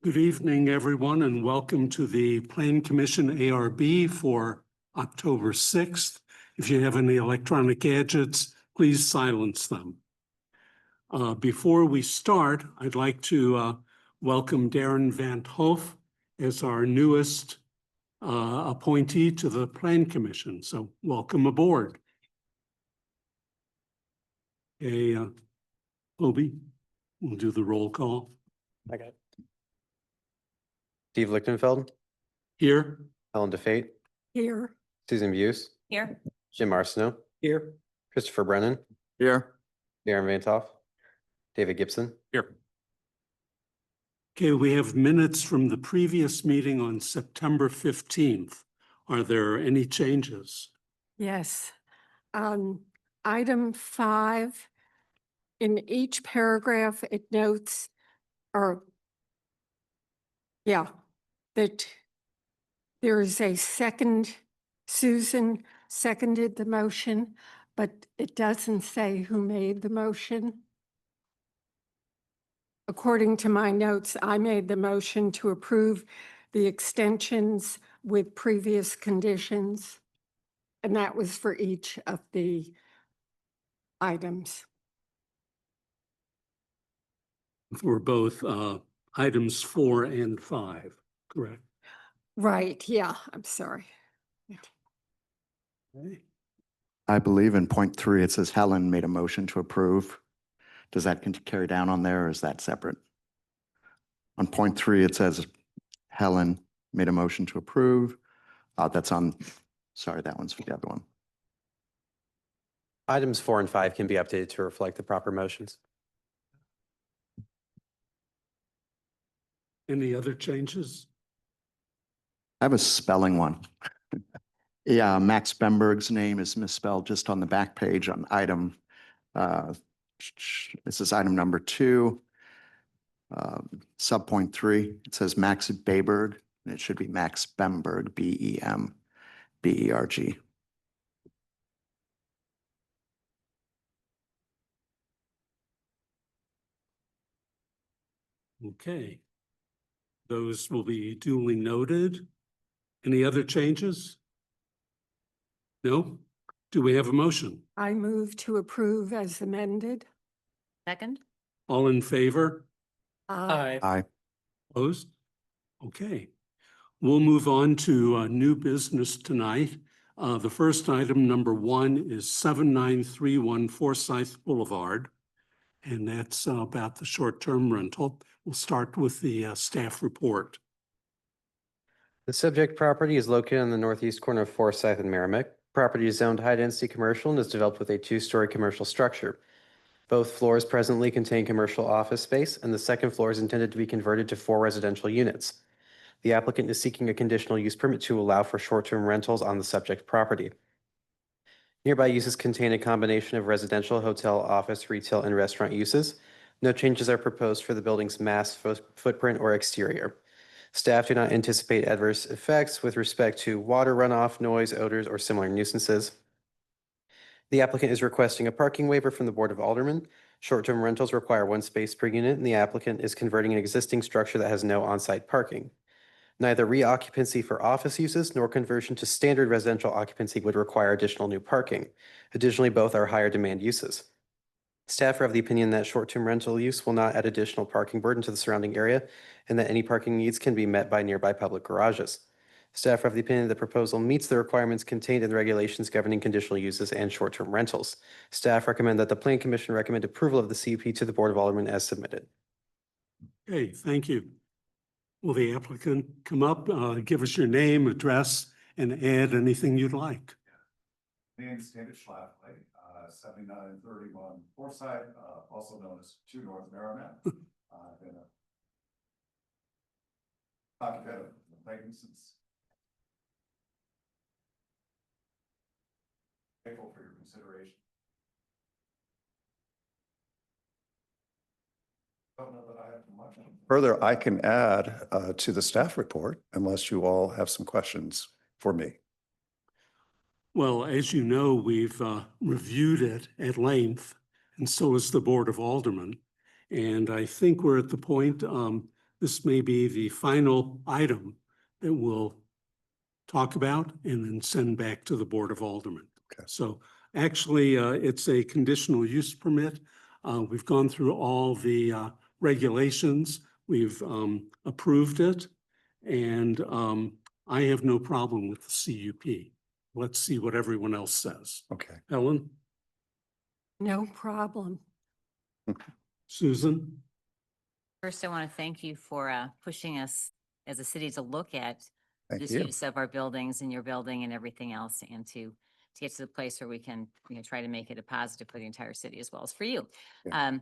Good evening, everyone, and welcome to the Plan Commission ARB for October 6th. If you have any electronic gadgets, please silence them. Before we start, I'd like to welcome Darren Van Hoof as our newest appointee to the Plan Commission. So welcome aboard. Okay, Obi, we'll do the roll call. I got it. Steve Lichtenfeld, Here. Helen DeFate, Here. Susan Buse, Here. Jim Arsenault, Here. Christopher Brennan, Here. Darren Vantoff, David Gibson. Here. Okay, we have minutes from the previous meeting on September 15th. Are there any changes? Yes. Item 5, in each paragraph, it notes, that there is a second. Susan seconded the motion, but it doesn't say who made the motion. According to my notes, I made the motion to approve the extensions with previous conditions, and that was for each of the items. For both items 4 and 5, correct? Right, yeah, I'm sorry. Okay. I believe in point 3, it says Helen made a motion to approve. Does that carry down on there, or is that separate? On point 3, it says Helen made a motion to approve. That's on, sorry, that one's for the other one. Items 4 and 5 can be updated to reflect the proper motions. Any other changes? I have a spelling one. Yeah, Max Bemberg's name is misspelled just on the back page on item. This is item number 2, sub point 3. It says Max Bayberg, and it should be Max Bemberg, B-E-M-B-E-R-G. Okay. Those will be duly noted. Any other changes? No? Do we have a motion? I move to approve as amended. Second? All in favor? Aye. Opposed? Okay. We'll move on to new business tonight. The first item, number 1, is 7931 Forsyth Boulevard, and that's about the short-term rental. We'll start with the staff report. The subject property is located on the northeast corner of Forsyth and Merrimack. Property is zoned high-density commercial and is developed with a 2-story commercial structure. Both floors presently contain commercial office space, and the second floor is intended to be converted to 4 residential units. The applicant is seeking a conditional use permit to allow for short-term rentals on the subject property. Nearby uses contain a combination of residential, hotel, office, retail, and restaurant uses. No changes are proposed for the building's mass footprint or exterior. Staff do not anticipate adverse effects with respect to water runoff, noise, odors, or similar nuisances. The applicant is requesting a parking waiver from the Board of Aldermen. Short-term rentals require 1 space per unit, and the applicant is converting an existing structure that has no on-site parking. Neither reoccupancy for office uses nor conversion to standard residential occupancy would require additional new parking. Additionally, both are higher demand uses. Staff are of the opinion that short-term rental use will not add additional parking burden to the surrounding area, and that any parking needs can be met by nearby public garages. Staff are of the opinion that the proposal meets the requirements contained in the regulations governing conditional uses and short-term rentals. Staff recommend that the Plan Commission recommend approval of the CUP to the Board of Aldermen as submitted. Okay, thank you. Will the applicant come up, give us your name, address, and add anything you'd like? My name is David Schlafly, 7931 Forsyth, also known as 2 North Merrimack. I've been a occupant of the Clayton since. Grateful for your consideration. Don't know that I have much. Further, I can add to the staff report unless you all have some questions for me. Well, as you know, we've reviewed it at length, and so has the Board of Aldermen. And I think we're at the point this may be the final item that we'll talk about and then send back to the Board of Aldermen. Okay. So actually, it's a conditional use permit. We've gone through all the regulations. We've approved it. And I have no problem with the CUP. Let's see what everyone else says. Okay. Helen? No problem. Susan? First, I want to thank you for pushing us as a city to look at Thank this you. use of our buildings and your building and everything else, and to get to the place where we can, try to make it a positive for the entire city as well as for you. Yeah.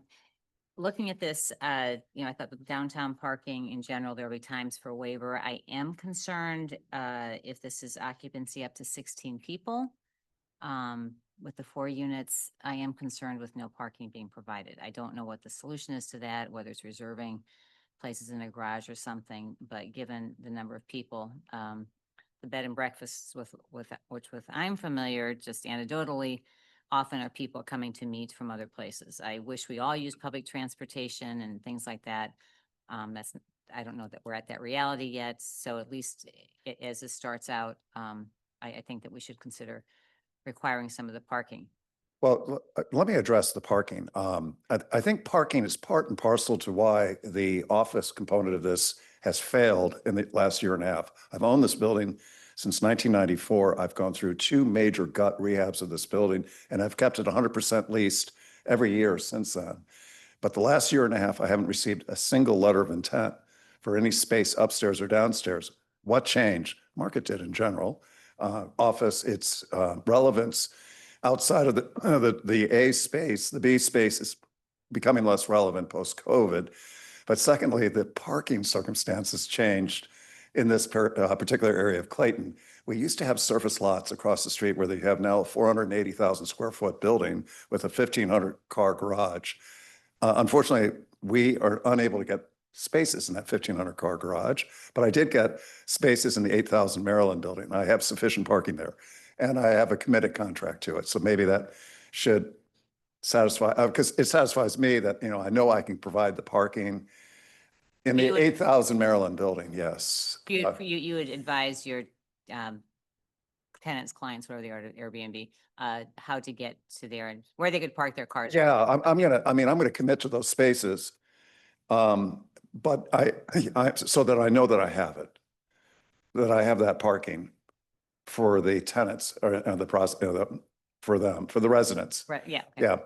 Looking at this, I thought with downtown parking in general, there will be times for a waiver. I am concerned if this is occupancy up to 16 people. With the 4 units, I am concerned with no parking being provided. I don't know what the solution is to that, whether it's reserving places in a garage or something, but given the number of people, the bed and breakfasts with I'm familiar, just anecdotally, often are people coming to meet from other places. I wish we all use public transportation and things like that. I don't know that we're at that reality yet. So at least as this starts out, I think that we should consider requiring some of the parking. Well, let me address the parking. I think parking is part and parcel to why the office component of this has failed in the last year and a half. I've owned this building since 1994. I've gone through 2 major gut rehabs of this building, and I've kept it 100% leased every year since then. But the last year and a half, I haven't received a single letter of intent for any space upstairs or downstairs. What changed? Market did in general. Office, its relevance outside of the A space, the B space is becoming less relevant post-COVID. But secondly, the parking circumstances changed in this particular area of Clayton. We used to have surface lots across the street where they have now a 480,000 square foot building with a 1,500 car garage. Unfortunately, we are unable to get spaces in that 1,500 car garage, but I did get spaces in the 8,000 Maryland building. I have sufficient parking there, and I have a committed contract to it. So maybe that should satisfy, because it satisfies me that, I know I can provide the parking in the 8,000 Maryland building. Yes. You would advise your tenants, clients, whatever they are, at Airbnb, how to get to there and where they could park their cars. Yeah, I'm gonna commit to those spaces. But so that I know that I have it, that I have that parking for the tenants or for them, for the residents. Right, yeah. Okay. Yeah.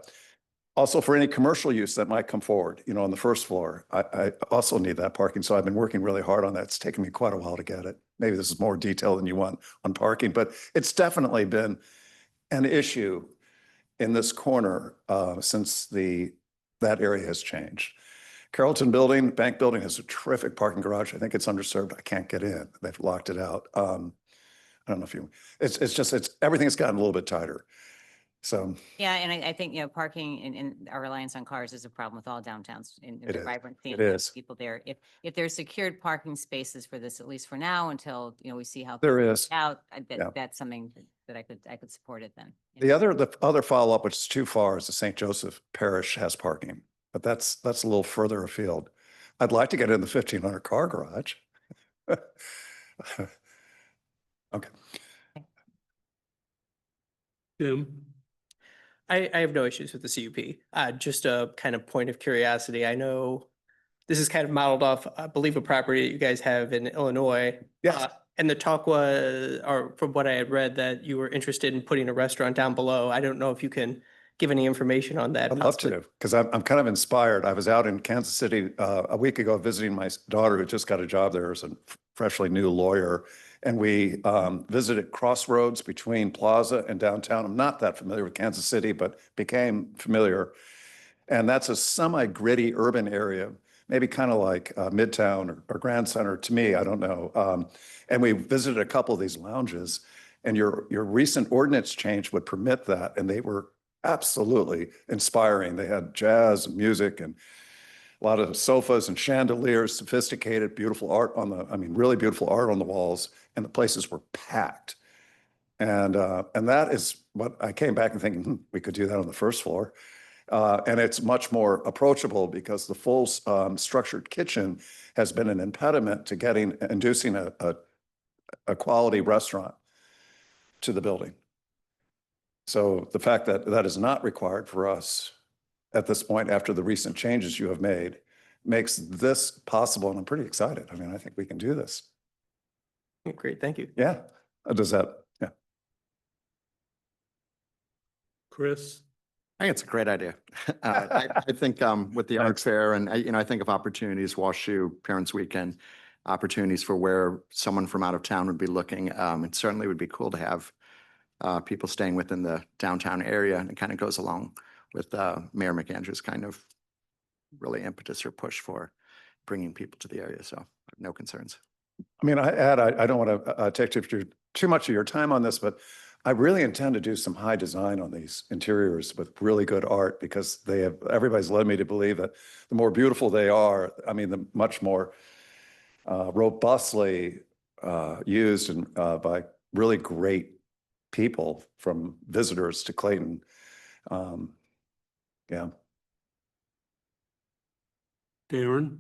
Also for any commercial use that might come forward, on the first floor, I also need that parking. So I've been working really hard on that. It's taken me quite a while to get it. Maybe this is more detail than you want on parking, but it's definitely been an issue in this corner since that area has changed. Carrollton Building, Bank Building has a terrific parking garage. I think it's underserved. I can't get in. They've locked it out. I don't know if it's everything's gotten a little bit tighter. So. Yeah, and I think, parking and our reliance on cars is a problem with all downtowns in It the is. vibrancy It and is. people there. If there's secured parking spaces for this, at least for now, until, we see how. There things is. work Out, Yeah. that's something that I could support it then. The other follow-up, which is too far, is the St. Joseph Parish has parking, but that's a little further afield. I'd like to get in the 1,500 car garage. Okay. Tim? I have no issues with the CUP. Just a kind of point of curiosity. I know this is kind of modeled off, I believe, a property that you guys have in Illinois. Yes. And the talk was, or from what I had read, that you were interested in putting a restaurant down below. I don't know if you can give any information on that. I'd love to, because I'm kind of inspired. I was out in Kansas City a week ago visiting my daughter who just got a job there as a freshly new lawyer. And we visited crossroads between Plaza and downtown. I'm not that familiar with Kansas City, but became familiar. And that's a semi-gritty urban area, maybe kind of like Midtown or Grand Center to me, I don't know. And we visited a couple of these lounges, and your recent ordinance change would permit that. And they were absolutely inspiring. They had jazz and music and a lot of sofas and chandeliers, sophisticated, beautiful art really beautiful art on the walls, and the places were packed. And that is what I came back and thinking, we could do that on the first floor. And it's much more approachable because the full structured kitchen has been an impediment to inducing a quality restaurant to the building. So the fact that that is not required for us at this point, after the recent changes you have made, makes this possible, and I'm pretty excited. I mean, I think we can do this. Great, thank you. Yeah. Does that, yeah. Chris? I think it's a great idea. I think with the art Thanks. fair and, I think of opportunities, WashU Parents Weekend, opportunities for where someone from out of town would be looking. It certainly would be cool to have people staying within the downtown area, and it kind of goes along with Mayor McAndrew's kind of really impetus or push for bringing people to the area. So I have no concerns. I mean, I don't want to take too much of your time on this, but I really intend to do some high design on these interiors with really good art, because everybody's led me to believe that the more beautiful they are, I mean, the much more robustly used and by really great people, from visitors to Clayton. Yeah. Darren?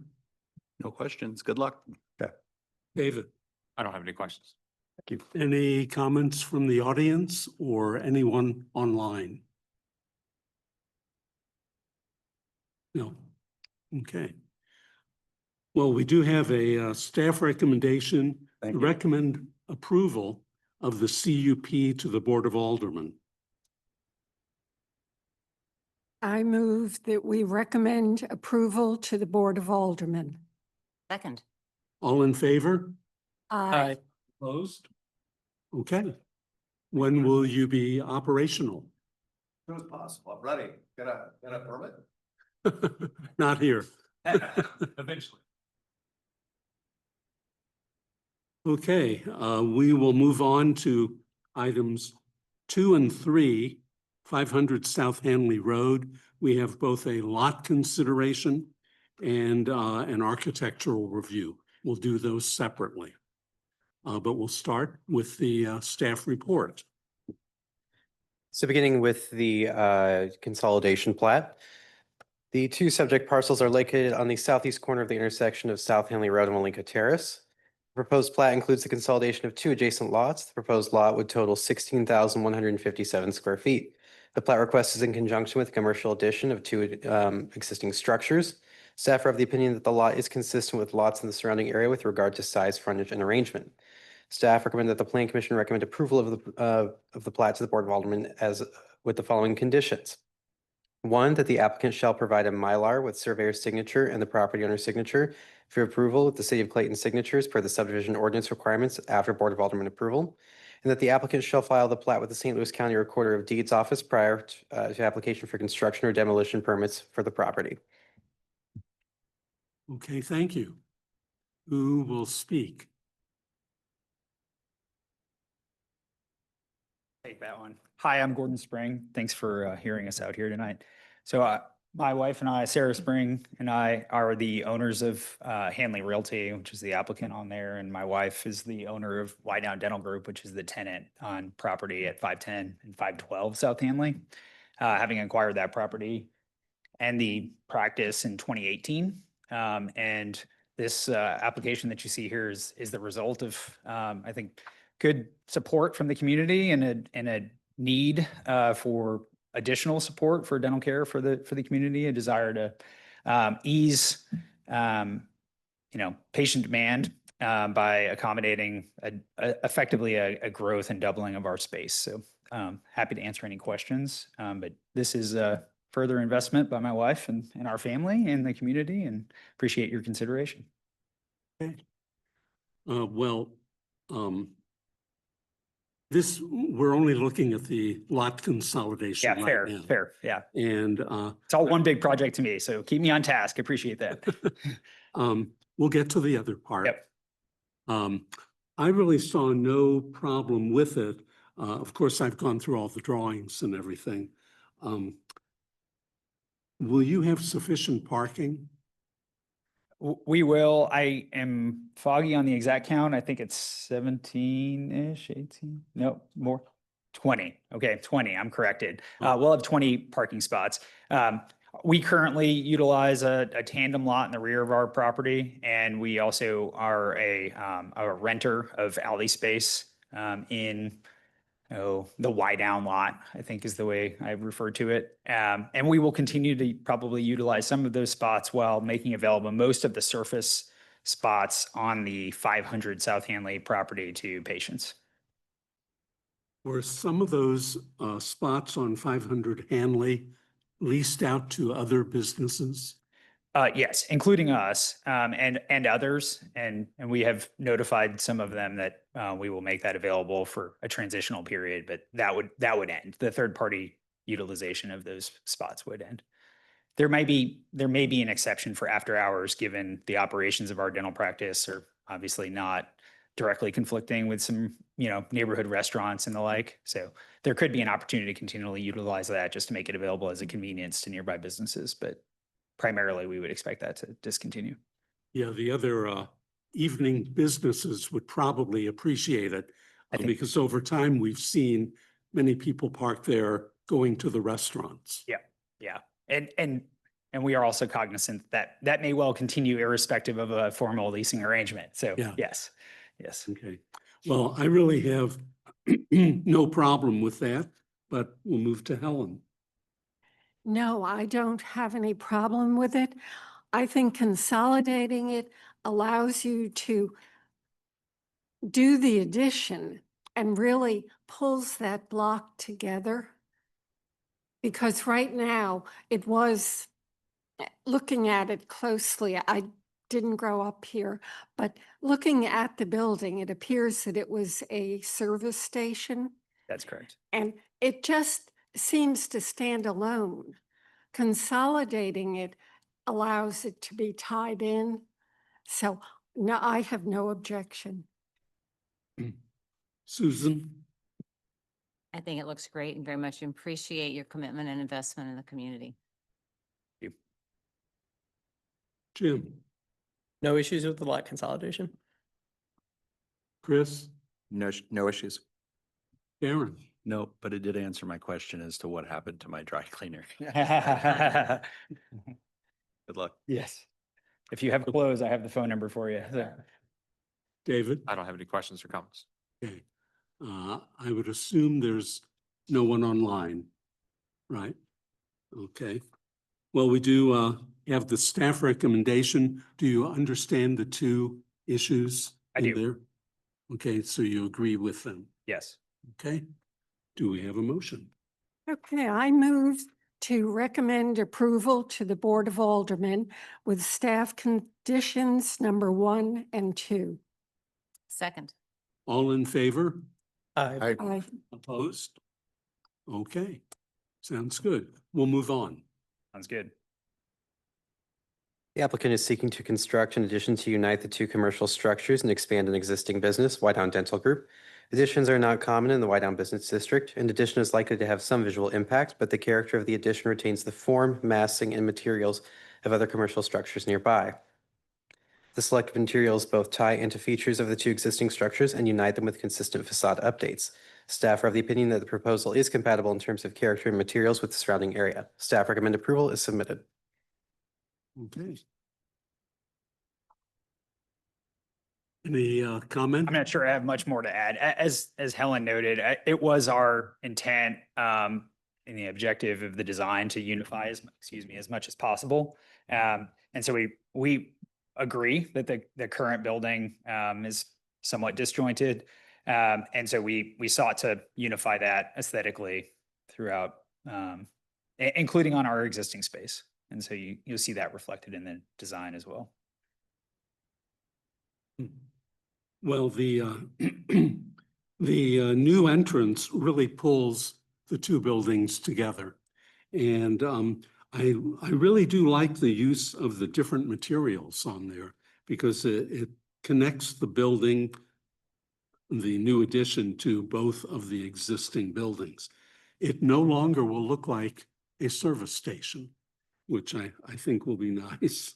No questions. Good luck. David? I don't have any questions. Thank you. Any comments from the audience or anyone online? No. Okay. Well, we do have a staff recommendation Thank to you. recommend approval of the CUP to the Board of Aldermen. I move that we recommend approval to the Board of Aldermen. Second. All in favor? Aye. Opposed? Okay. When will you be operational? As soon as possible. I'm ready. Get a permit? Not here. Eventually. Okay, we will move on to items 2 and 3, 500 South Hanley Road. We have both a lot consideration and an architectural review. We'll do those separately. But we'll start with the staff report. So beginning with the consolidation plat. The two subject parcels are located on the southeast corner of the intersection of South Hanley Road and Malinka Terrace. The proposed plat includes the consolidation of two adjacent lots. The proposed lot would total 16,157 square feet. The plat request is in conjunction with commercial addition of two existing structures. Staff are of the opinion that the lot is consistent with lots in the surrounding area with regard to size, frontage, and arrangement. Staff recommend that the Plan Commission recommend approval of the plat to the Board of Aldermen as with the following conditions. One, that the applicant shall provide a Mylar with surveyor's signature and the property owner's signature for approval with the City of Clayton signatures per the subdivision ordinance requirements after Board of Aldermen approval. And that the applicant shall file the plat with the St. Louis County Recorder of Deeds office prior to application for construction or demolition permits for the property. Okay, thank you. Who will speak? Take that one. Hi, I'm Gordon Spring. Thanks for hearing us out here tonight. So my wife and I, Sarah Spring, and I are the owners of Hanley Realty, which is the applicant on there. And my wife is the owner of White Down Dental Group, which is the tenant on property at 510 and 512 South Hanley. Having acquired that property and the practice in 2018. And this application that you see here is the result of, I think, good support from the community and a need for additional support for dental care for the community, a desire to ease patient demand by accommodating effectively a growth and doubling of our space. So happy to answer any questions, but this is a further investment by my wife and our family and the community, and appreciate your consideration. Okay. We're only looking at the lot consolidation. Yeah, right now. fair. Yeah. And It's all one big project to me, so keep me on task. Appreciate that. we'll get to the other part. Yep. I really saw no problem with it. Of course, I've gone through all the drawings and everything. Will you have sufficient parking? We will. I am foggy on the exact count. I think it's 17-ish, 18, no, more, 20. Okay, 20. I'm corrected. We'll have 20 parking spots. We currently utilize a tandem lot in the rear of our property, and we also are a renter of alley space in the Y down lot, I think is the way I refer to it. And we will continue to probably utilize some of those spots while making available most of the surface spots on the 500 South Hanley property to patients. Were some of those spots on 500 Hanley leased out to other businesses? Yes, including us, and others, and we have notified some of them that we will make that available for a transitional period, but that would end. The third party utilization of those spots would end. There may be an exception for after hours, given the operations of our dental practice are obviously not directly conflicting with some, neighborhood restaurants and the like. So there could be an opportunity to continually utilize that just to make it available as a convenience to nearby businesses, but primarily we would expect that to discontinue. Yeah, the other evening businesses would probably appreciate it because over time we've seen many people park there going to the restaurants. Yeah. And we are also cognizant that may well continue irrespective of a formal leasing arrangement. So Yeah. yes. Okay. Well, I really have no problem with that, but we'll move to Helen. No, I don't have any problem with it. I think consolidating it allows you to do the addition and really pulls that block together. Because right now it was, looking at it closely, I didn't grow up here, but looking at the building, it appears that it was a service station. That's correct. And it just seems to stand alone. Consolidating it allows it to be tied in. So no, I have no objection. Susan? I think it looks great and very much appreciate your commitment and investment in the community. Jim? No issues with the lot consolidation? Chris? No issues. Aaron? No, but it did answer my question as to what happened to my dry cleaner. Good luck. Yes. If you have clothes, I have the phone number for you. So. David? I don't have any questions or comments. Okay. I would assume there's no one online, right? Okay. Well, we do have the staff recommendation. Do you understand the two issues I in do. there? Okay, so you agree with them. Yes. Okay. Do we have a motion? Okay, I move to recommend approval to the Board of Aldermen with staff conditions number 1 and 2. Second. All in favor? Aye. Opposed? Okay. Sounds good. We'll move on. Sounds good. The applicant is seeking to construct an addition to unite the two commercial structures and expand an existing business, Whitehound Dental Group. Additions are not common in the Whitehound Business District. An addition is likely to have some visual impact, but the character of the addition retains the form, massing, and materials of other commercial structures nearby. The selected materials both tie into features of the two existing structures and unite them with consistent facade updates. Staff are of the opinion that the proposal is compatible in terms of character and materials with the surrounding area. Staff recommend approval is submitted. Okay. Any comment? I'm not sure I have much more to add. As Helen noted, it was our intent and the objective of the design to unify as much as possible. And so we agree that the current building is somewhat disjointed. And so we sought to unify that aesthetically throughout, including on our existing space. And so you'll see that reflected in the design as well. Well, the the new entrance really pulls the two buildings together. And I really do like the use of the different materials on there because it connects the building, the new addition, to both of the existing buildings. It no longer will look like a service station, which I think will be nice.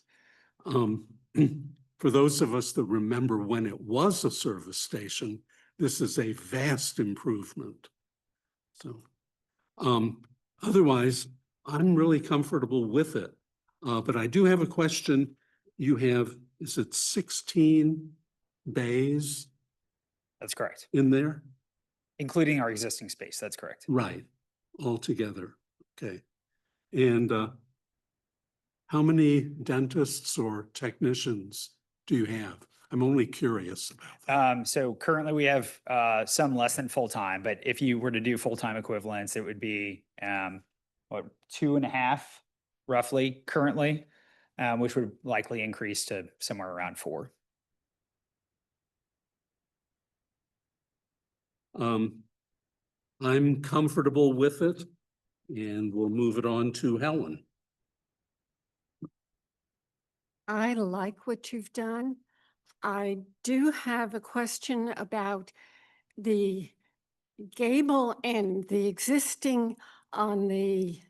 For those of us that remember when it was a service station, this is a vast improvement. So, otherwise, I'm really comfortable with it. But I do have a question. You have, is it 16 bays That's correct. in there? Including our existing space. That's correct. Right, altogether. Okay. And how many dentists or technicians do you have? I'm only curious about that. So currently we have some less than full-time, but if you were to do full-time equivalents, it would be what, 2.5 roughly currently, which would likely increase to somewhere around 4. I'm comfortable with it, and we'll move it on to Helen. I like what you've done. I do have a question about the gable end, the existing on the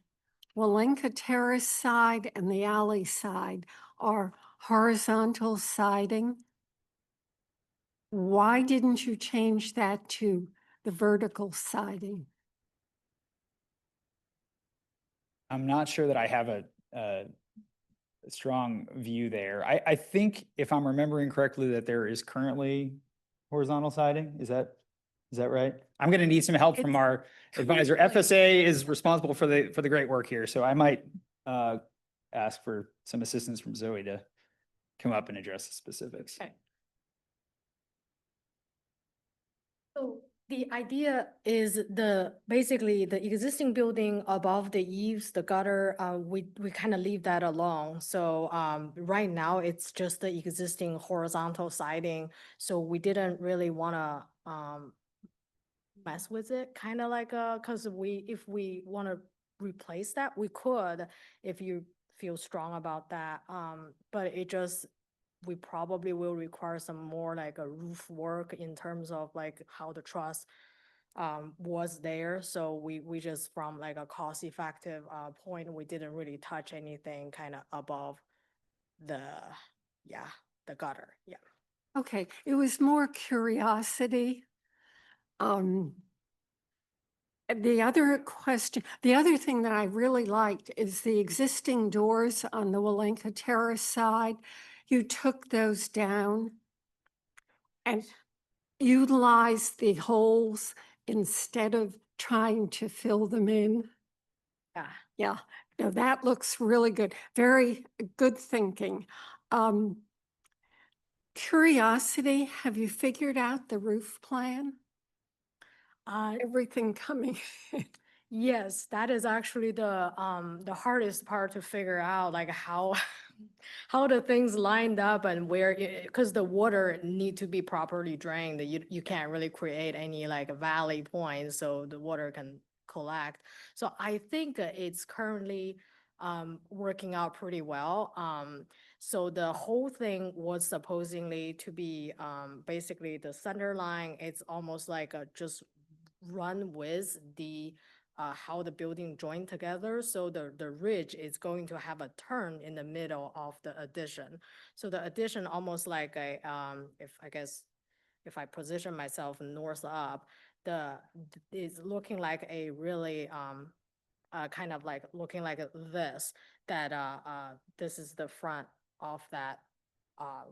Walenka Terrace side and the alley side are horizontal siding. Why didn't you change that to the vertical siding? I'm not sure that I have a strong view there. I think if I'm remembering correctly that there is currently horizontal siding. Is that right? I'm going to need some help from our advisor. FSA is responsible for the great work here, so I might ask for some assistance from Zoe to come up and address the specifics. Okay. So the idea is basically the existing building above the eaves, the gutter, we kind of leave that alone. So right now it's just the existing horizontal siding. So we didn't really want to mess with it, kind of like because if we want to replace that, we could, if you feel strong about that. But we probably will require some more like a roof work in terms of like how the truss was there. So we just, from like a cost effective point, we didn't really touch anything kind of above the gutter. Yeah. Okay, it was more curiosity. The other thing that I really liked is the existing doors on the Walenka Terrace side. You took those down and utilized the holes instead of trying to fill them in. Yeah. Yeah, no, that looks really good. Very good thinking. Curiosity, have you figured out the roof plan? Everything coming in. Yes, that is actually the hardest part to figure out, like how how the things lined up and where, because the water need to be properly drained. You can't really create any like valley points so the water can collect. So I think it's currently working out pretty well. So the whole thing was supposedly to be basically the center line. It's almost like a just run with the how the building joined together. So the ridge is going to have a turn in the middle of the addition. So the addition almost like a, if I position myself north up, is looking like a really, kind of like looking like this, that this is the front of that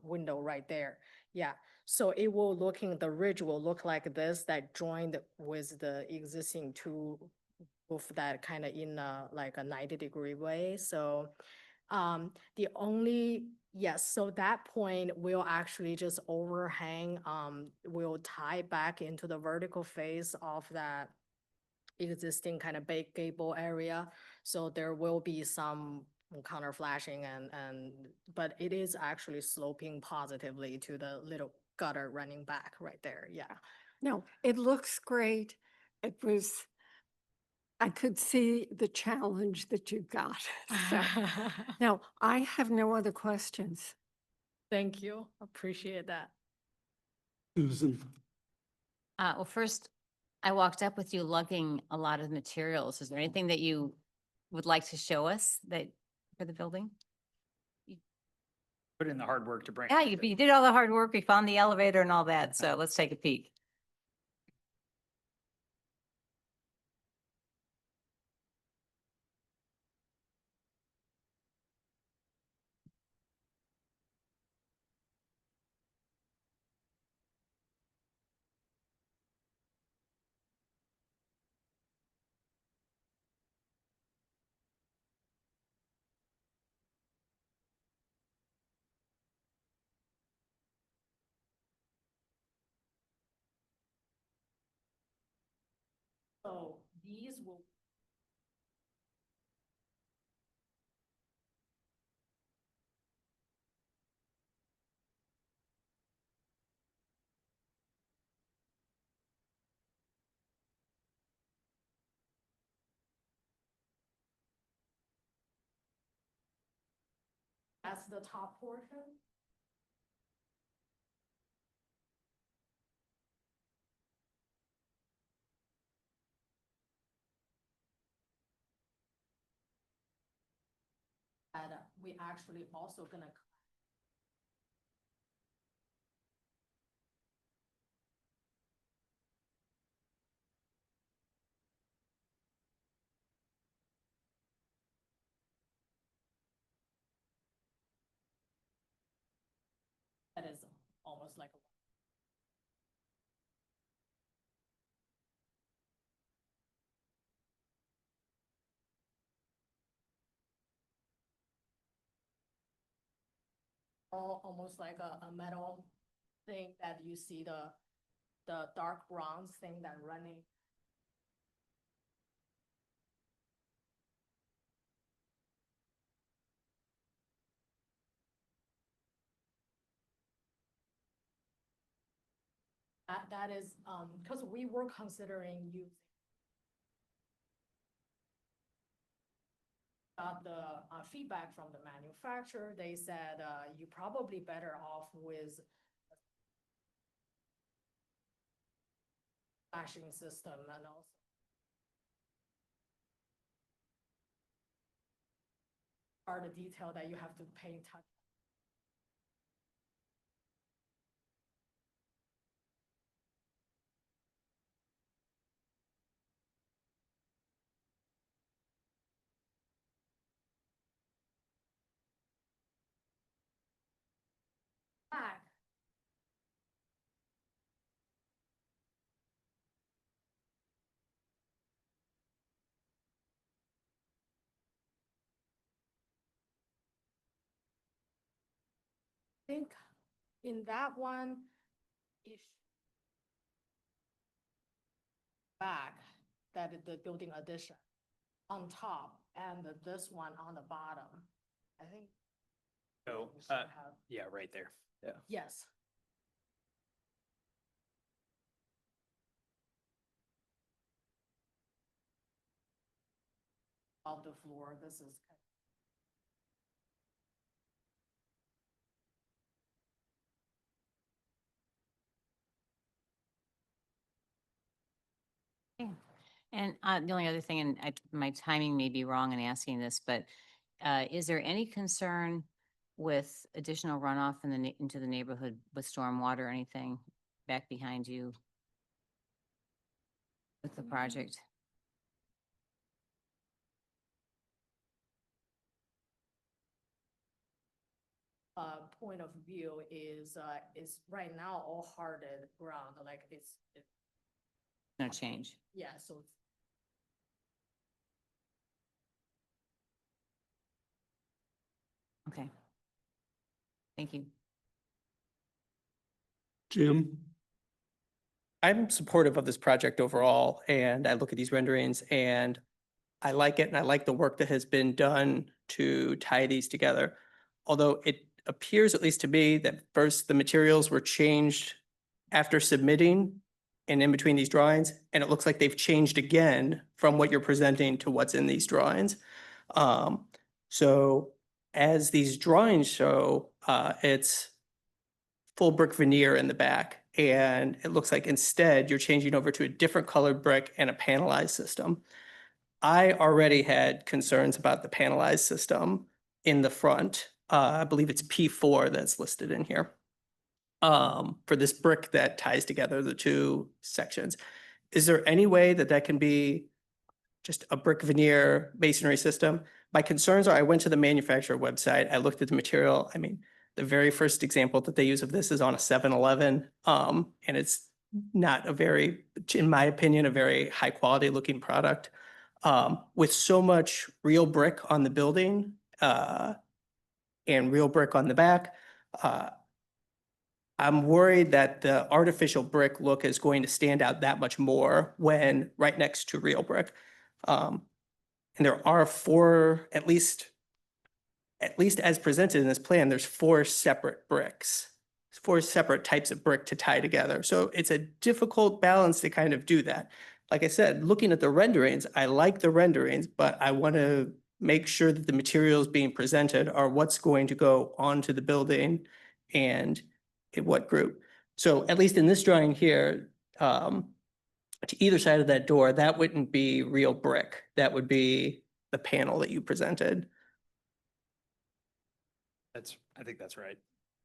window right there. Yeah, so the ridge will look like this, that joined with the existing two roof that kind of in like a 90-degree way. So so that point will actually just overhang, will tie back into the vertical face of that existing kind of big gable area. So there will be some counter flashing but it is actually sloping positively to the little gutter running back right there. Yeah. No, it looks great. I could see the challenge that you got. So, no, I have no other questions. Thank you. Appreciate that. Susan? Well, first, I walked up with you lugging a lot of materials. Is there anything that you would like to show us for the building? Put in the hard work to bring. Yeah, you did all the hard work. We found the elevator and all that. So let's take a peek. So these will. That's the top portion. And we actually also gonna. That is almost like. Almost like a metal thing that you see the dark bronze thing that running. That is, because we were considering using. Got the feedback from the manufacturer, they said, you probably better off with flashing system and also. Are the detail that you have to pay attention. Back. I think in that one, if back, that is the building addition on top and this one on the bottom. I think. Oh, we should have- yeah, right there. Yeah. Yes. Of the floor, this is. And the only other thing, and my timing may be wrong in asking this, but is there any concern with additional runoff in into the neighborhood with stormwater or anything back behind you with the project? Point of view is right now all hardened ground, like it's, No change. yeah, so. Okay. Thank you. Jim? I'm supportive of this project overall, and I look at these renderings and I like it, and I like the work that has been done to tie these together. Although it appears, at least to me, that first the materials were changed after submitting and in between these drawings, and it looks like they've changed again from what you're presenting to what's in these drawings. So as these drawings show, it's full brick veneer in the back. And it looks like instead you're changing over to a different colored brick and a panelized system. I already had concerns about the panelized system in the front. I believe it's P4 that's listed in here. For this brick that ties together the two sections. Is there any way that that can be just a brick veneer masonry system? My concerns are I went to the manufacturer website, I looked at the material. I mean, the very first example that they use of this is on a 7-Eleven, and it's not a very, in my opinion, a very high quality looking product. With so much real brick on the building and real brick on the back, I'm worried that the artificial brick look is going to stand out that much more when right next to real brick. And there are four, at least as presented in this plan, there's four separate bricks, four separate types of brick to tie together. So it's a difficult balance to kind of do that. Like I said, looking at the renderings, I like the renderings, but I want to make sure that the materials being presented are what's going to go onto the building and in what group. So at least in this drawing here, to either side of that door, that wouldn't be real brick. That would be the panel that you presented. I think that's right.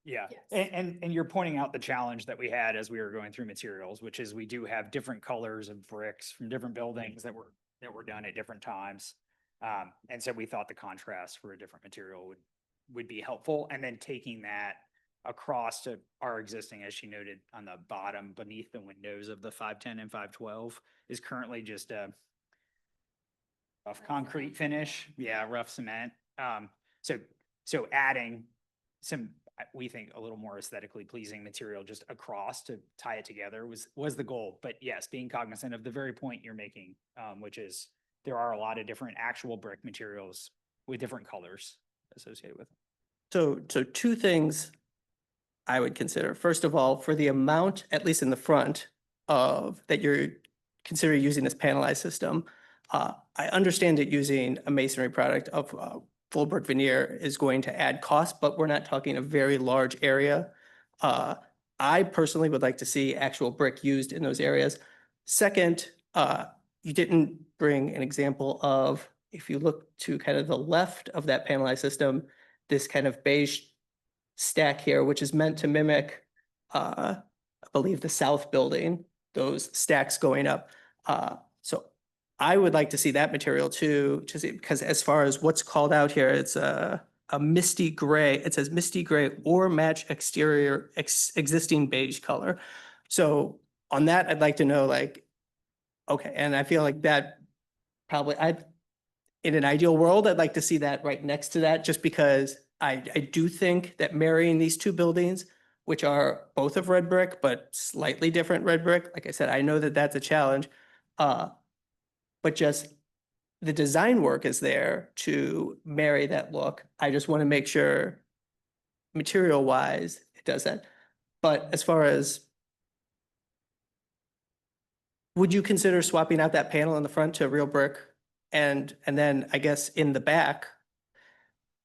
Yeah, Yes. and you're pointing out the challenge that we had as we were going through materials, which is we do have different colors of bricks from different buildings that were done at different times. And so we thought the contrast for a different material would be helpful. And then taking that across to our existing, as she noted, on the bottom beneath the windows of the 510 and 512 is currently just a rough concrete finish. Yeah, rough cement. So adding some, we think, a little more aesthetically pleasing material just across to tie it together was the goal. But yes, being cognizant of the very point you're making, which is there are a lot of different actual brick materials with different colors associated with them. So two things I would consider. First of all, for the amount, at least in the front, of that you're considering using this panelized system, I understand that using a masonry product of full brick veneer is going to add cost, but we're not talking a very large area. I personally would like to see actual brick used in those areas. Second, you didn't bring an example of, if you look to kind of the left of that panelized system, this kind of beige stack here, which is meant to mimic, I believe, the south building, those stacks going up. So I would like to see that material too, to see, because as far as what's called out here, it's a misty gray. It says misty gray or match exterior existing beige color. So on that, I'd like to know, like, okay, and I feel like that probably, in an ideal world, I'd like to see that right next to that, just because I do think that marrying these two buildings, which are both of red brick, but slightly different red brick, like I said, I know that that's a challenge. But just the design work is there to marry that look. I just want to make sure material wise, it does that. But as far as, would you consider swapping out that panel in the front to real brick? And then I guess in the back,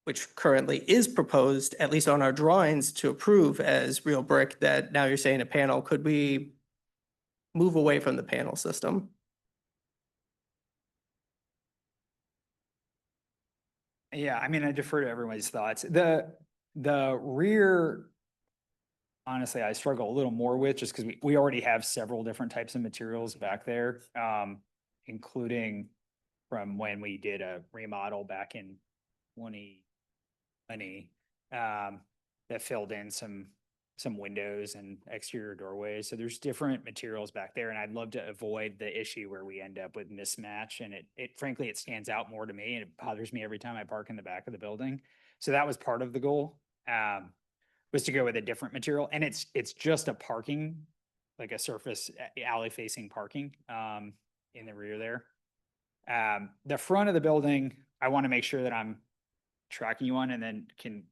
which currently is proposed, at least on our drawings, to approve as real brick, that now you're saying a panel, could we move away from the panel system? Yeah, I mean, I defer to everybody's thoughts. The rear, honestly, I struggle a little more with, just because we already have several different types of materials back there, including from when we did a remodel back in 2020, that filled in some windows and exterior doorways. So there's different materials back there, and I'd love to avoid the issue where we end up with mismatch. And it frankly, it stands out more to me, and it bothers me every time I park in the back of the building. So that was part of the goal, was to go with a different material. And it's just a parking, like a surface alley facing parking, in the rear there. The front of the building, I want to make sure that I'm tracking you on, and then can,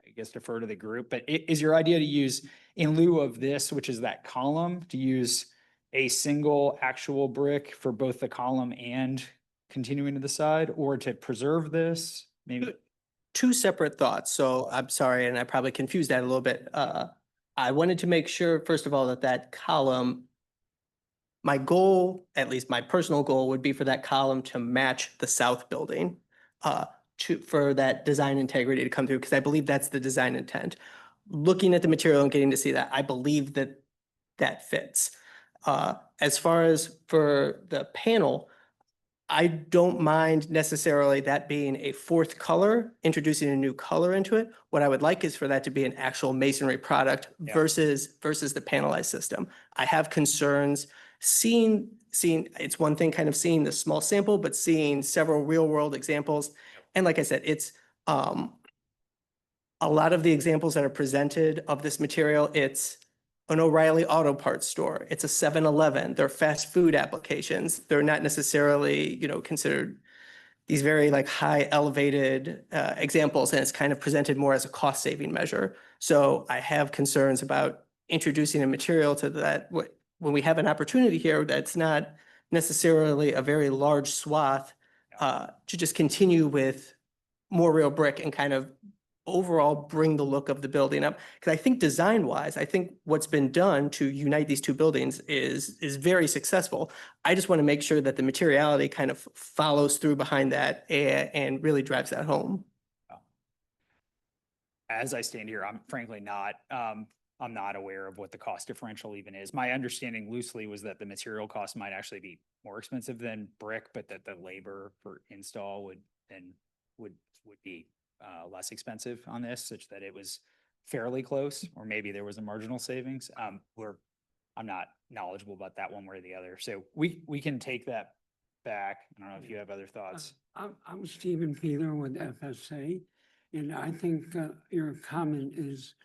I guess, defer to the group. But is your idea to use, in lieu of this, which is that column, to use a single actual brick for both the column and continuing to the side, or to preserve this? Maybe. Two separate thoughts. So I'm sorry, and I probably confused that a little bit. I wanted to make sure, first of all, that that column, my goal, at least my personal goal, would be for that column to match the south building, for that design integrity to come through, because I believe that's the design intent. Looking at the material and getting to see that, I believe that that fits. As far as for the panel, I don't mind necessarily that being a fourth color, introducing a new color into it. What I would like is for that to be an actual masonry product versus the panelized system. I have concerns seeing, it's one thing kind of seeing the small sample, but seeing several real world examples. And like I said, it's, a lot of the examples that are presented of this material, it's an O'Reilly Auto Parts store, it's a 7-Eleven, they're fast food applications. They're not necessarily, considered these very like high elevated examples, and it's kind of presented more as a cost saving measure. So I have concerns about introducing a material to that when we have an opportunity here that's not necessarily a very large swath to just continue with more real brick and kind of overall bring the look of the building up. Because I think design wise, I think what's been done to unite these two buildings is very successful. I just want to make sure that the materiality kind of follows through behind that and really drives that home. As I stand here, I'm frankly not, I'm not aware of what the cost differential even is. My understanding loosely was that the material cost might actually be more expensive than brick, but that the labor for install would be less expensive on this, such that it was fairly close, or maybe there was a marginal savings. I'm not knowledgeable about that one way or the other. So we can take that back. I don't know if you have other thoughts. I'm Stephen Peeler with FSA, and I think your comment is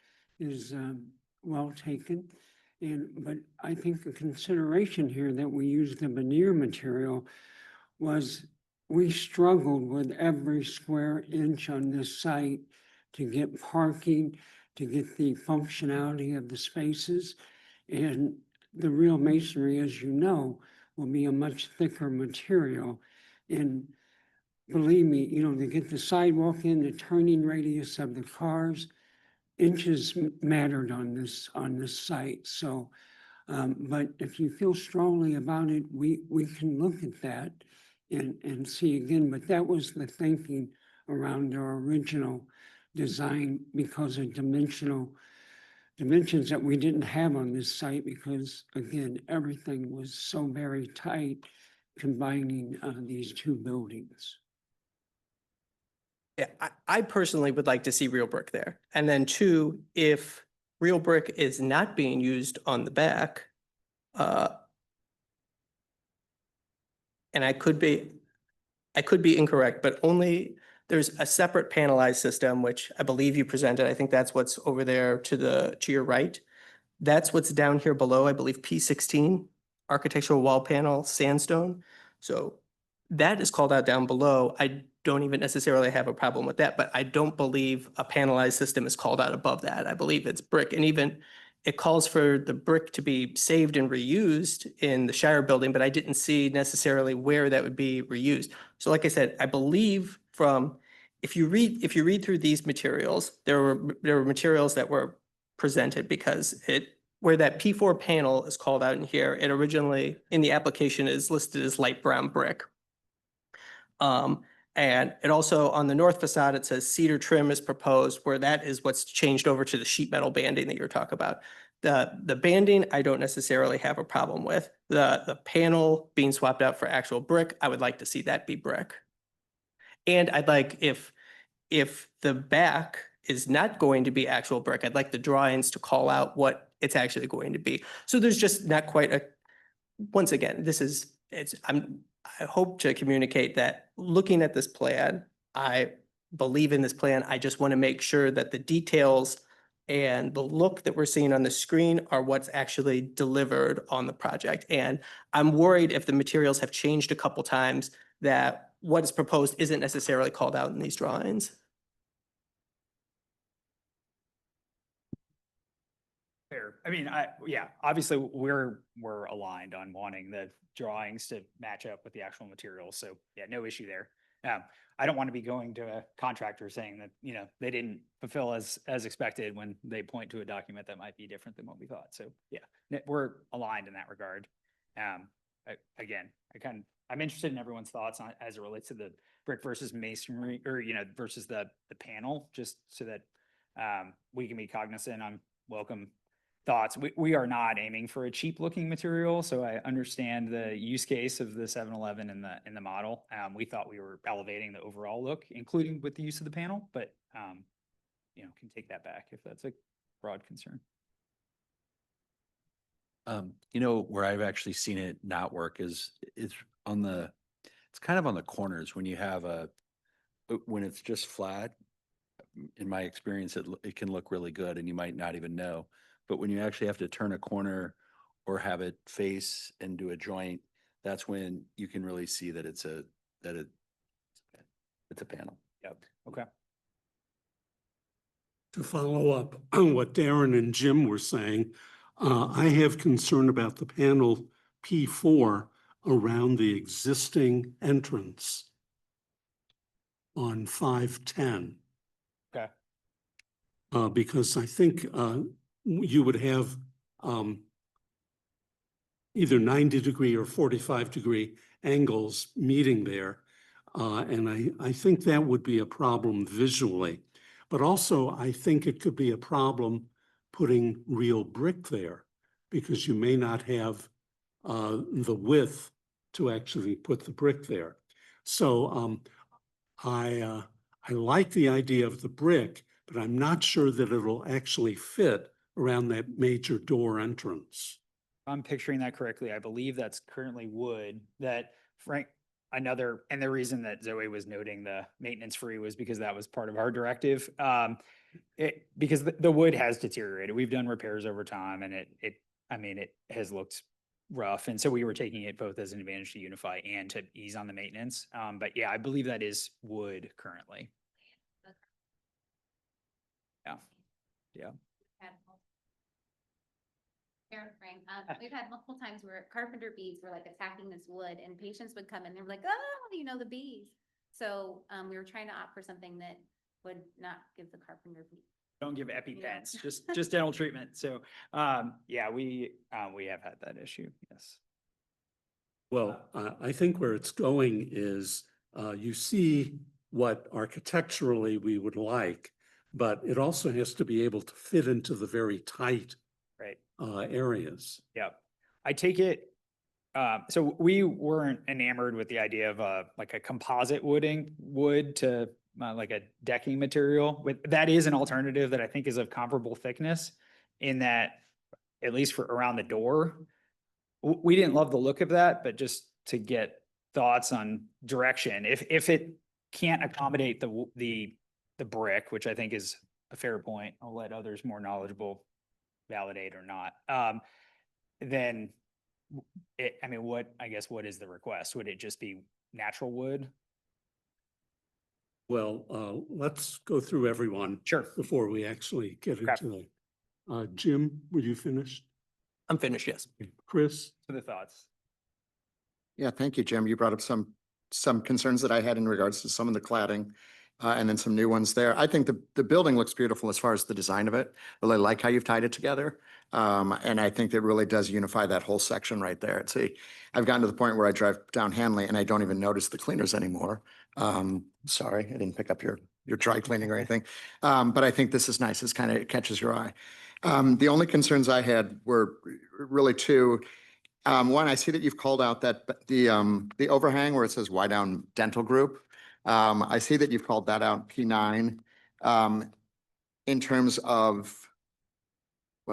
well taken. But I think the consideration here that we used the veneer material was we struggled with every square inch on this site to get parking, to get the functionality of the spaces. And the real masonry, as you know, will be a much thicker material. And believe me, to get the sidewalk in, the turning radius of the cars, inches mattered on this site. So, but if you feel strongly about it, we can look at that and see again. But that was the thinking around our original design, because of dimensions that we didn't have on this site, because again, everything was so very tight, combining these two buildings. Yeah, I personally would like to see real brick there. And then two, if real brick is not being used on the back, and I could be incorrect, but only there's a separate panelized system, which I believe you presented. I think that's what's over there to your right. That's what's down here below, I believe P16, architectural wall panel, sandstone. So that is called out down below. I don't even necessarily have a problem with that, but I don't believe a panelized system is called out above that. I believe it's brick, and even it calls for the brick to be saved and reused in the Shire building, but I didn't see necessarily where that would be reused. So like I said, I believe if you read through these materials, there were materials that were presented, because where that P4 panel is called out in here, it originally in the application is listed as light brown brick. And it also, on the north facade, it says cedar trim is proposed, where that is what's changed over to the sheet metal banding that you're talking about. The banding, I don't necessarily have a problem with. The panel being swapped out for actual brick, I would like to see that be brick. And I'd like, if the back is not going to be actual brick, I'd like the drawings to call out what it's actually going to be. So there's just not quite once again, I hope to communicate that looking at this plan, I believe in this plan. I just want to make sure that the details and the look that we're seeing on the screen are what's actually delivered on the project. And I'm worried if the materials have changed a couple times, that what is proposed isn't necessarily called out in these drawings. Fair. I mean, yeah, obviously we're aligned on wanting the drawings to match up with the actual materials. So yeah, no issue there. I don't want to be going to a contractor saying that, they didn't fulfill as expected when they point to a document that might be different than what we thought. So yeah, we're aligned in that regard. Again, I'm interested in everyone's thoughts on as it relates to the brick versus masonry, or, versus the panel, just so that we can be cognizant. I'm welcome thoughts. We are not aiming for a cheap looking material, so I understand the use case of the 7-Eleven in the model. We thought we were elevating the overall look, including with the use of the panel, but can take that back if that's a broad concern. Where I've actually seen it not work is it's kind of on the corners when you have when it's just flat in my experience, it can look really good and you might not even know. But when you actually have to turn a corner or have it face and do a joint, that's when you can really see that it's a panel. Yep. Okay. To follow up on what Darren and Jim were saying, I have concern about the panel P4 around the existing entrance on 510. Okay. Because I think you would have either 90-degree or 45-degree angles meeting there. And I think that would be a problem visually. But also, I think it could be a problem putting real brick there because you may not have the width to actually put the brick there. So I like the idea of the brick, but I'm not sure that it'll actually fit around that major door entrance. If I'm picturing that correctly, I believe that's currently wood that Frank, and the reason that Zoe was noting the maintenance free was because that was part of our directive. Because the wood has deteriorated. We've done repairs over time and it has looked rough. And so we were taking it both as an advantage to unify and to ease on the maintenance. But yeah, I believe that is wood currently. Yeah. Yeah. Karen Frank, we've had multiple times where carpenter bees were like attacking this wood and patients would come in, they're like, oh, the bees. So we were trying to opt for something that would not give the carpenter bees. Don't give EpiPens, Yeah. just dental treatment. So yeah, we have had that issue. Yes. Well, I think where it's going is you see what architecturally we would like, but it also has to be able to fit into the very tight Right. Areas. Yeah. I take it. So we weren't enamored with the idea of like a composite wood to like a decking material. That is an alternative that I think is of comparable thickness in that, at least for around the door. We didn't love the look of that, but just to get thoughts on direction, if it can't accommodate the brick, which I think is a fair point, I'll let others more knowledgeable validate or not. Then what is the request? Would it just be natural wood? Well, let's go through everyone. Sure. Before we actually get Okay. into that. Jim, were you finished? I'm finished, yes. Chris? For the thoughts. Yeah, thank you, Jim. You brought up some concerns that I had in regards to some of the cladding. And then some new ones there. I think the building looks beautiful as far as the design of it. Really like how you've tied it together. And I think it really does unify that whole section right there. I've gotten to the point where I drive down Hanley and I don't even notice the cleaners anymore. Sorry, I didn't pick up your dry cleaning or anything. But I think this is nice. This kind of catches your eye. The only concerns I had were really two. One, I see that you've called out that the overhang where it says Y Down Dental Group. I see that you've called that out P9 in terms of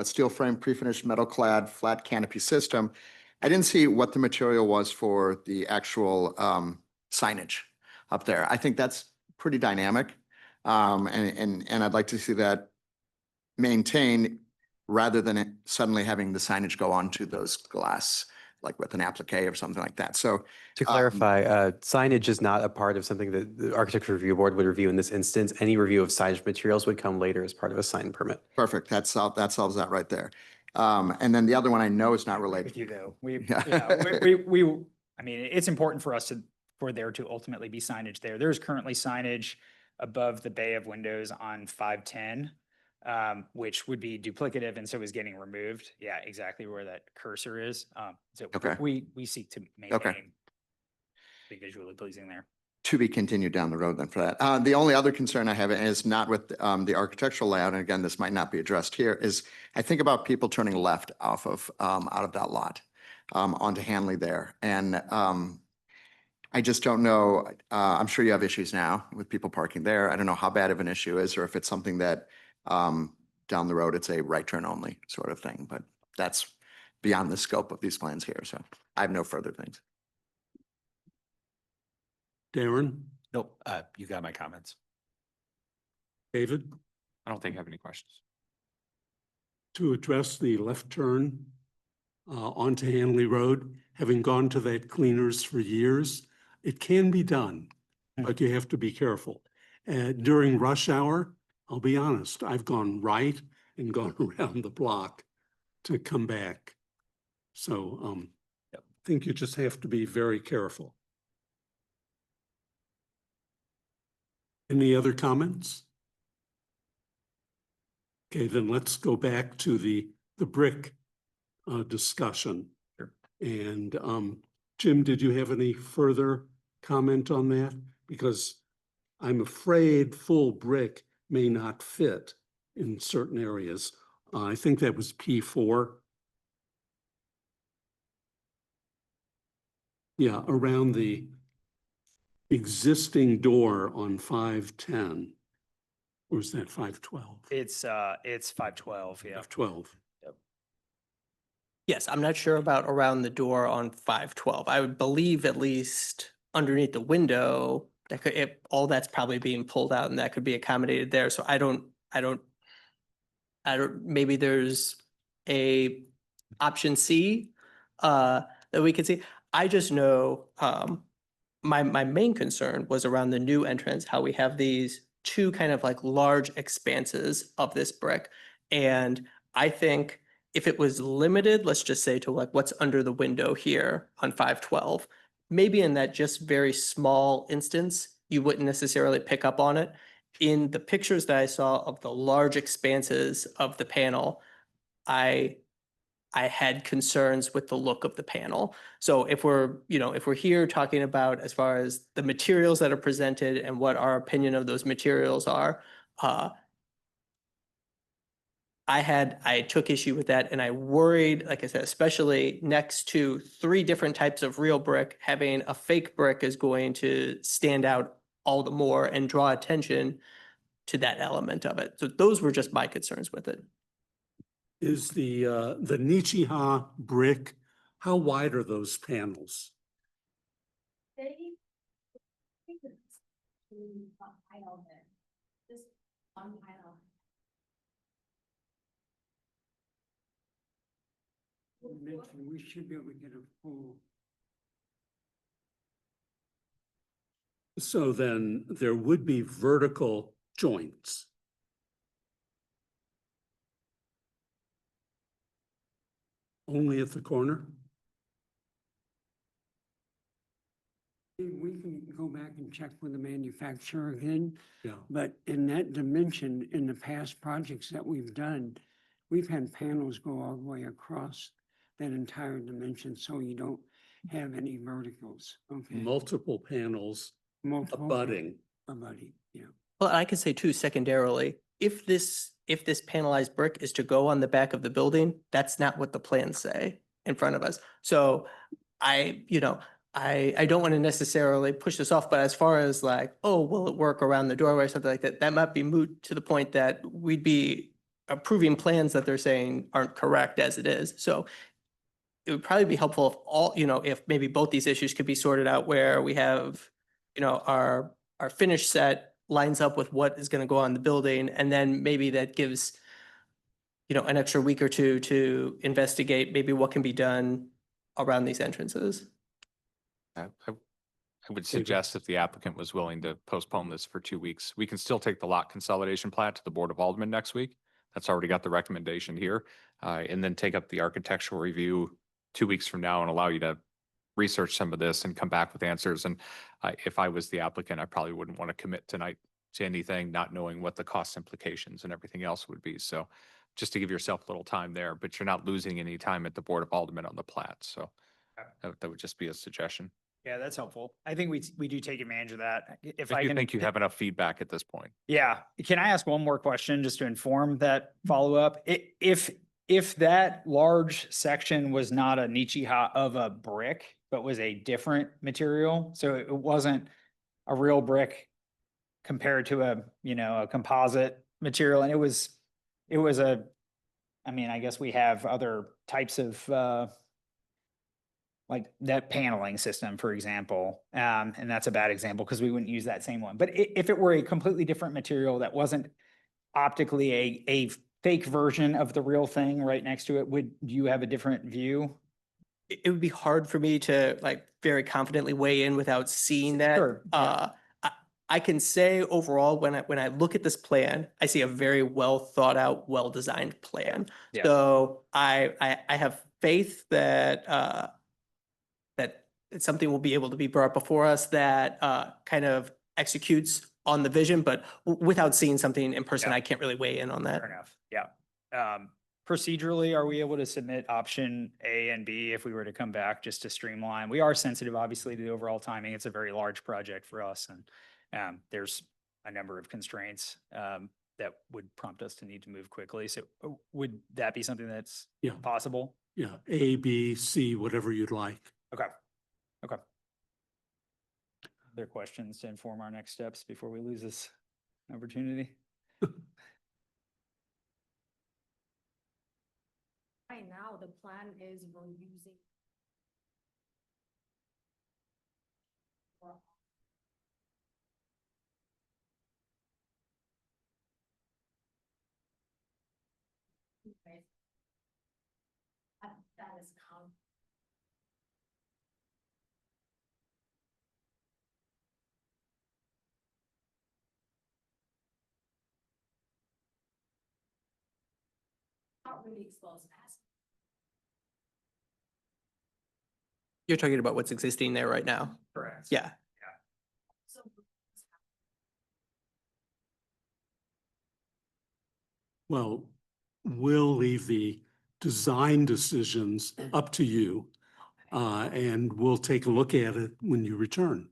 steel frame pre-finished metal clad flat canopy system. I didn't see what the material was for the actual signage up there. I think that's pretty dynamic. And I'd like to see that maintained rather than it suddenly having the signage go onto those glass, like with an applique or something like that. So To clarify, signage is not a part of something that the Architecture Review Board would review in this instance. Any review of signage materials would come later as part of a sign permit. perfect. That solves that right there. And then the other one I know is not related. With you though, it's important for us for there to ultimately be signage there. There's currently signage above the bay of windows on 510, which would be duplicative and so is getting removed. Yeah, exactly where that cursor is. So Okay. we seek to maintain be visually pleasing there. To be continued down the road then for that. The only other concern I have is not with the architectural layout, and again, this might not be addressed here, is I think about people turning left off of out of that lot onto Hanley there. And I just don't know, I'm sure you have issues now with people parking there. I don't know how bad of an issue is or if it's something that down the road, it's a right turn only sort of thing, but that's beyond the scope of these plans here. So I have no further things. Darren? Nope, you got my comments. David, I don't think I have any questions. to address the left turn onto Hanley Road, having gone to that cleaners for years, it can be done, but you have to be careful. During rush hour, I'll be honest, I've gone right and gone around the block to come back. So I think you just have to be very careful. Any other comments? Okay, then let's go back to the brick discussion. Sure. And Jim, did you have any further comment on that? Because I'm afraid full brick may not fit in certain areas. I think that was P4. Yeah, around the existing door on 510. Or is that 512? It's 512, yeah. 512. Yes, I'm not sure about around the door on 512. I would believe at least underneath the window, that could, all that's probably being pulled out and that could be accommodated there. So I don't, maybe there's a option C that we could see. I just know, my main concern was around the new entrance, how we have these two kind of like large expanses of this brick. And I think if it was limited, let's just say to like what's under the window here on 512, maybe in that just very small instance, you wouldn't necessarily pick up on it. In the pictures that I saw of the large expanses of the panel, I had concerns with the look of the panel. So if we're here talking about as far as the materials that are presented and what our opinion of those materials are, I took issue with that and I worried, like I said, especially next to 3 different types of real brick, having a fake brick is going to stand out all the more and draw attention to that element of it. So those were just my concerns with it. Is the Nichiha brick, how wide are those panels? We should be able to get a full. So then there would be vertical joints. Only at the corner? We can go back and check with the manufacturer again, Yeah. but in that dimension, in the past projects that we've done, we've had panels go all the way across that entire dimension, so you don't have any verticals, okay? Multiple panels Multiple abutting. Abutting, yeah. Well, I could say too, secondarily, if this panelized brick is to go on the back of the building, that's not what the plans say in front of us. So I don't want to necessarily push this off, but as far as like, oh, will it work around the doorway or something like that, that might be moot to the point that we'd be approving plans that they're saying aren't correct as it is. So it would probably be helpful if all, if maybe both these issues could be sorted out where we have, our finished set lines up with what is going to go on the building. And then maybe that gives, an extra week or two to investigate maybe what can be done around these entrances. I would suggest if the applicant was willing to postpone this for 2 weeks, we can still take the lot consolidation plat to the Board of Aldermen next week. That's already got the recommendation here. And then take up the architectural review 2 weeks from now and allow you to research some of this and come back with answers. And if I was the applicant, I probably wouldn't want to commit tonight to anything, not knowing what the cost implications and everything else would be. So just to give yourself a little time there, but you're not losing any time at the Board of Aldermen on the plat. So that would just be a suggestion. Yeah, that's helpful. I think we do take advantage of that. If you think you have enough feedback at this point. Yeah. Can I ask one more question just to inform that follow-up? If that large section was not a Nichiha of a brick, but was a different material, so it wasn't a real brick compared to a composite material, and it was I guess we have other types of like that paneling system, for example. And that's a bad example because we wouldn't use that same one. But if it were a completely different material that wasn't optically a fake version of the real thing right next to it. Do you have a different view? It would be hard for me to like very confidently weigh in without seeing that. Sure, yeah. I can say overall, when I look at this plan, I see a very well thought out, well designed plan. Yeah. So I have faith that that something will be able to be brought before us that kind of executes on the vision, but without seeing something in person, Yeah. I can't really weigh in on that. Fair enough. Yeah. Procedurally, are we able to submit option A and B if we were to come back just to streamline? We are sensitive, obviously, to the overall timing. It's a very large project for us, and there's a number of constraints that would prompt us to need to move quickly. So would that be something that's Yeah. possible? Yeah, A, B, C, whatever you'd like. Okay. Okay. Other questions to inform our next steps before we lose this opportunity? Right now, the plan is we're using. That is count. Not really exposed past. You're talking about what's existing there right now. Correct. Yeah. So. Well, we'll leave the design decisions up to you, and we'll take a look at it when you return.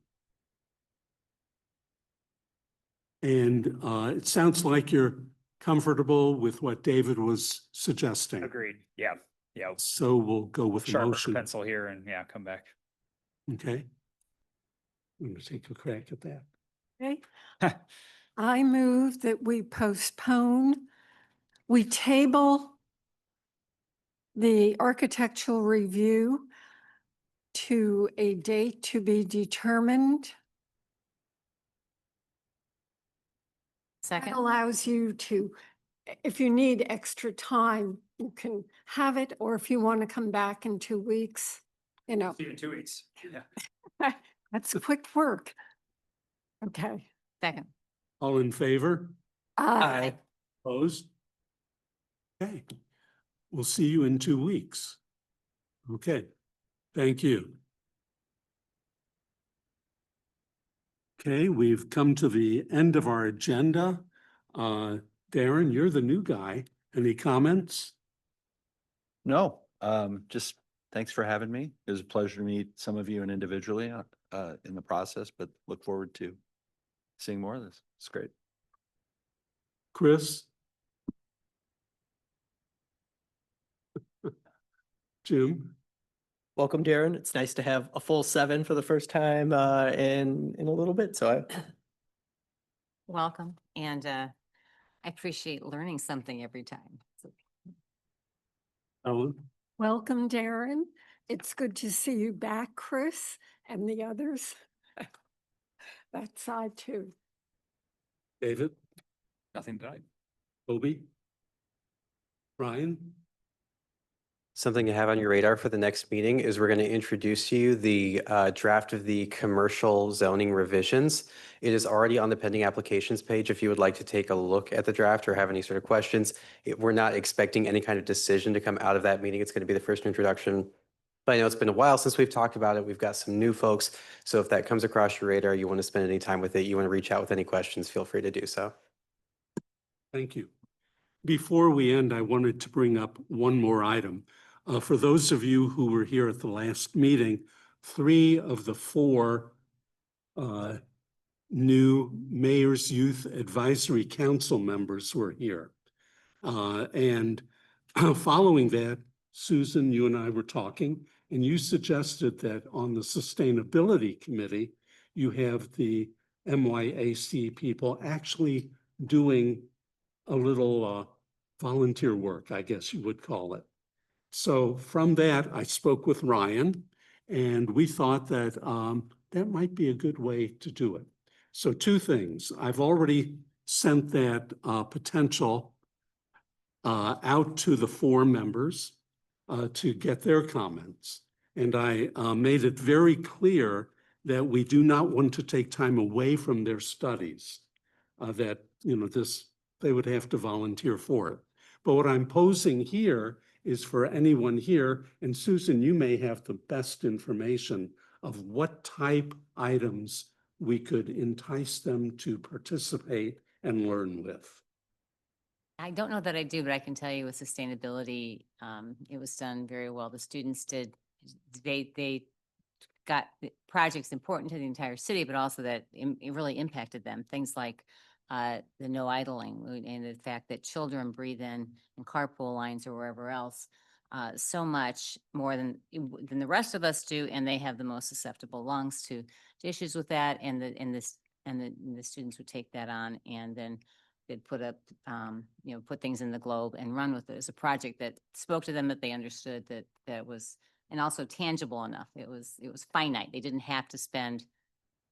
And it sounds like you're comfortable with what David was suggesting. Agreed. Yeah. Yeah. So we'll go with the Sharpen motion. pencil here and yeah, come back. Okay. I'm going to take a crack at that. Okay. I move that we postpone, we table the architectural review to a date to be determined. That Second, allows you to, if you need extra time, you can have it, or if you want to come back in 2 weeks, you know, See you in 2 weeks. Yeah. that's quick work. Okay. second. All in favor? Aye. Opposed? Okay. We'll see you in 2 weeks. Okay. Thank you. Okay, we've come to the end of our agenda. Darren, you're the new guy. Any comments? No, just thanks for having me. It was a pleasure to meet some of you and individually in the process, but look forward to seeing more of this. It's great. Chris? Jim? Welcome, Darren. It's nice to have a full 7 for the first time in a little bit. So Welcome. And I appreciate learning something every time. So Ellen? Welcome, Darren. It's good to see you back, Chris, and the others. That side too. David? Nothing tonight. Toby? Brian? Something to have on your radar for the next meeting is we're going to introduce you the draft of the commercial zoning revisions. It is already on the pending applications page if you would like to take a look at the draft or have any sort of questions. We're not expecting any kind of decision to come out of that meeting. It's going to be the first introduction. But I know it's been a while since we've talked about it. We've got some new folks. So if that comes across your radar, you want to spend any time with it, you want to reach out with any questions, feel free to do so. Thank you. Before we end, I wanted to bring up one more item. For those of you who were here at the last meeting, 3 of the 4 new Mayor's Youth Advisory Council members were here. And following that, Susan, you and I were talking, and you suggested that on the Sustainability Committee, you have the MYAC people actually doing a little volunteer work, I guess you would call it. So from that, I spoke with Ryan, and we thought that that might be a good way to do it. So 2 things. I've already sent that potential out to the 4 members to get their comments. And I made it very clear that we do not want to take time away from their studies, that, you know, they would have to volunteer for it. But what I'm posing here is for anyone here, and Susan, you may have the best information of what type items we could entice them to participate and learn with. I don't know that I do, but I can tell you with sustainability, it was done very well. The students they got the projects important to the entire city, but also that it really impacted them. Things like the no idling and the fact that children breathe in carpool lines or wherever else so much more than the rest of us do, and they have the most susceptible lungs to issues with that. And the students would take that on, and then they'd put up put things in the globe and run with it as a project that spoke to them, that they understood that was, and also tangible enough. It was finite. They didn't have to spend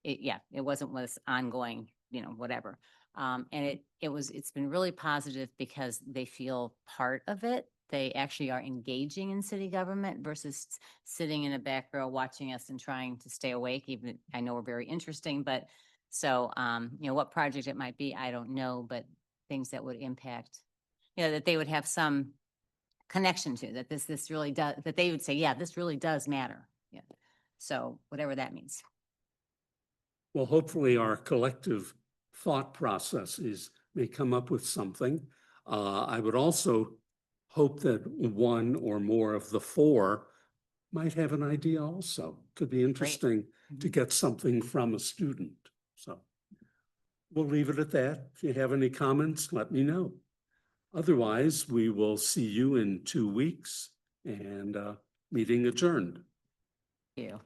it. Yeah, it wasn't was ongoing, whatever. And it's been really positive because they feel part of it. They actually are engaging in city government versus sitting in a back row watching us and trying to stay awake. Even I know we're very interesting, but so, what project it might be, I don't know, but things that would impact, that they would have some connection to, that this really does, that they would say, yeah, this really does matter. Yeah. So whatever that means. Well, hopefully our collective thought processes may come up with something. I would also hope that one or more of the 4 might have an idea also. Could be interesting to get something from a student. So we'll leave it at that. If you have any comments, let me know. Otherwise, we will see you in 2 weeks, and meeting adjourned. Thank you.